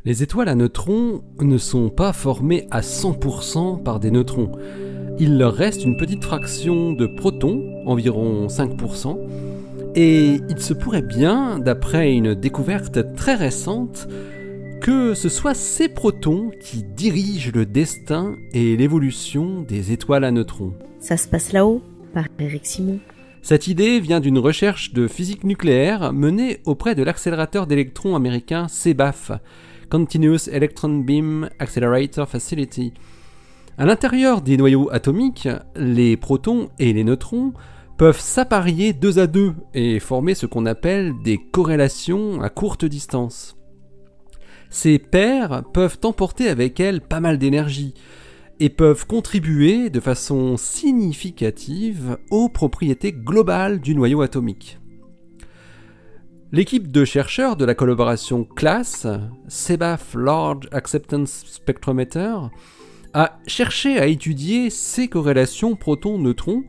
Les étoiles à neutrons ne sont pas formées à 100% par des neutrons. Il leur reste une petite fraction de protons, environ 5%, et il se pourrait bien, d'après une découverte très récente, que ce soit ces protons qui dirigent le destin et l'évolution des étoiles à neutrons. Ça se passe là-haut, par Eric Simon. Cette idée vient d'une recherche de physique nucléaire menée auprès de l'accélérateur d'électrons américain CEBAF, Continuous Electron Beam Accelerator Facility. À l'intérieur des noyaux atomiques, les protons et les neutrons peuvent s'apparier deux à deux et former ce qu'on appelle des corrélations à courte distance. Ces paires peuvent emporter avec elles pas mal d'énergie et peuvent contribuer de façon significative aux propriétés globales du noyau atomique. L'équipe de chercheurs de la collaboration CLASS, CEBAF Large Acceptance Spectrometer, a cherché à étudier ces corrélations protons-neutrons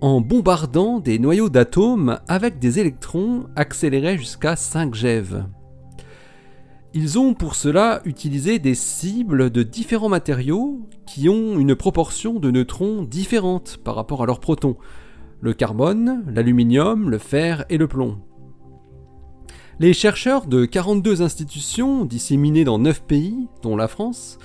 en bombardant des noyaux d'atomes avec des électrons accélérés jusqu'à 5 GeV. Ils ont pour cela utilisé des cibles de différents matériaux qui ont une proportion de neutrons différente par rapport à leurs protons, le carbone, l'aluminium, le fer et le plomb. Les chercheurs de 42 institutions disséminées dans 9 pays, dont la France,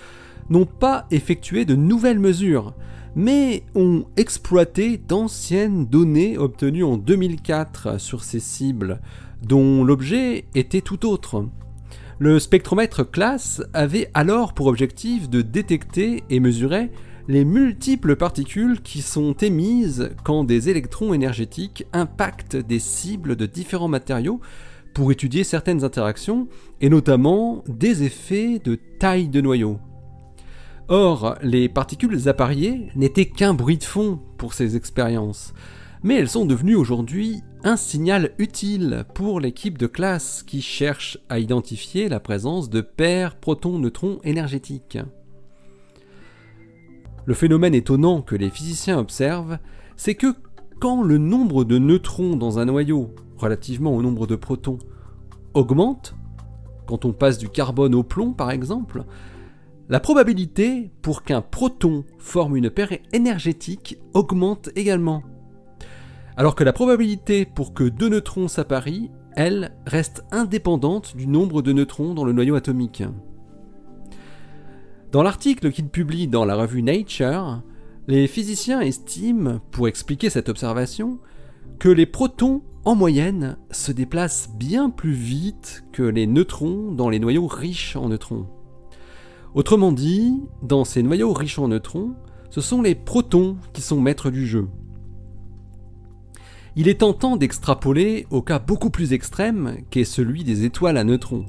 n'ont pas effectué de nouvelles mesures, mais ont exploité d'anciennes données obtenues en 2004 sur ces cibles, dont l'objet était tout autre. Le spectromètre CLASS avait alors pour objectif de détecter et mesurer les multiples particules qui sont émises quand des électrons énergétiques impactent des cibles de différents matériaux pour étudier certaines interactions, et notamment des effets de taille de noyau. Or, les particules appariées n'étaient qu'un bruit de fond pour ces expériences, mais elles sont devenues aujourd'hui un signal utile pour l'équipe de CLASS qui cherche à identifier la présence de paires protons-neutrons énergétiques. Le phénomène étonnant que les physiciens observent, c'est que quand le nombre de neutrons dans un noyau, relativement au nombre de protons, augmente, quand on passe du carbone au plomb par exemple, la probabilité pour qu'un proton forme une paire énergétique augmente également. Alors que la probabilité pour que deux neutrons s'apparient, elle, reste indépendante du nombre de neutrons dans le noyau atomique. Dans l'article qu'il publie dans la revue Nature, les physiciens estiment, pour expliquer cette observation, que les protons, en moyenne, se déplacent bien plus vite que les neutrons dans les noyaux riches en neutrons. Autrement dit, dans ces noyaux riches en neutrons, ce sont les protons qui sont maîtres du jeu. Il est tentant d'extrapoler au cas beaucoup plus extrême qu'est celui des étoiles à neutrons.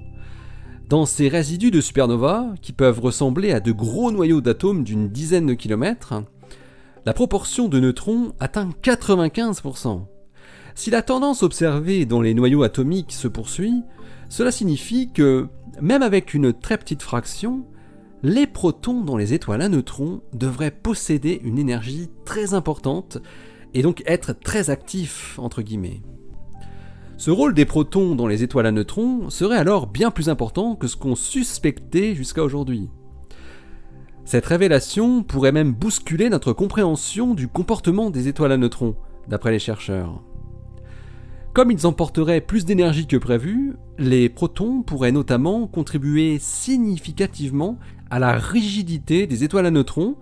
Dans ces résidus de supernova, qui peuvent ressembler à de gros noyaux d'atomes d'une dizaine de kilomètres, la proportion de neutrons atteint 95%. Si la tendance observée dans les noyaux atomiques se poursuit, cela signifie que, même avec une très petite fraction, les protons dans les étoiles à neutrons devraient posséder une énergie très importante et donc être très actifs, entre guillemets. Ce rôle des protons dans les étoiles à neutrons serait alors bien plus important que ce qu'on suspectait jusqu'à aujourd'hui. Cette révélation pourrait même bousculer notre compréhension du comportement des étoiles à neutrons, d'après les chercheurs. Comme ils emporteraient plus d'énergie que prévu, les protons pourraient notamment contribuer significativement à la rigidité des étoiles à neutrons,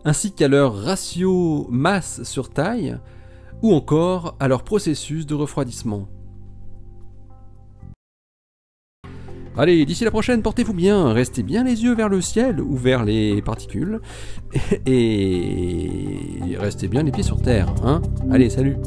ainsi qu'à leur ratio masse sur taille, ou encore à leur processus de refroidissement. Allez, d'ici la prochaine, portez-vous bien, restez bien les yeux vers le ciel ou vers les particules, et restez bien les pieds sur terre, hein. Allez, salut!